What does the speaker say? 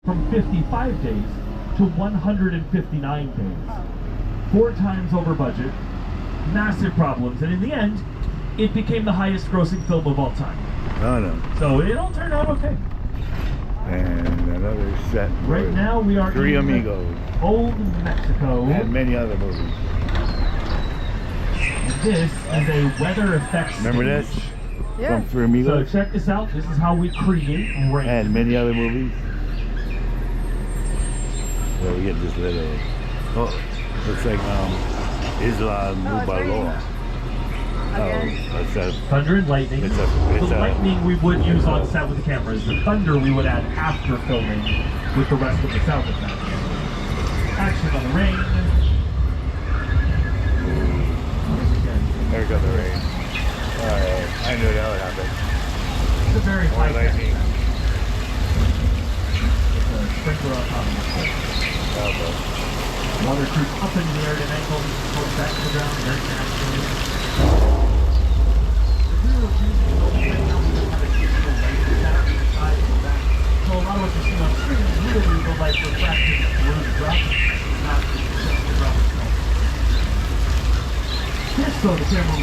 from 55 days to 159 days. 4 times over budget, massive problems, and in the end, it became the highest grossing film of all time. Oh no. So it all turned out okay. And another set. Right now we are Three in Amigos. Old Mexico. And many other movies. This is a weather effects Remember stage. this? Yeah. From Three Amigos? So check this out. This is how we create rain. And many other movies. So we get this little, looks like Isla Nubaloa. It's a Thunder and lightning. It's the a- lightning we would use on set with the cameras. The thunder we would add after filming with the rest of the sound effects. Action on the rain. There goes the rain. Alright, I knew that would happen. It's a very More high lightning. With a sprinkler on top of it. Water crews up into the air to ankle, goes back to the ground very naturally. If we were using the whole thing, now we would have a digital light setup on the side and the back. So a lot of what you see on screen is really the light refracting through the drop, not just the drop itself. Yes, so the camera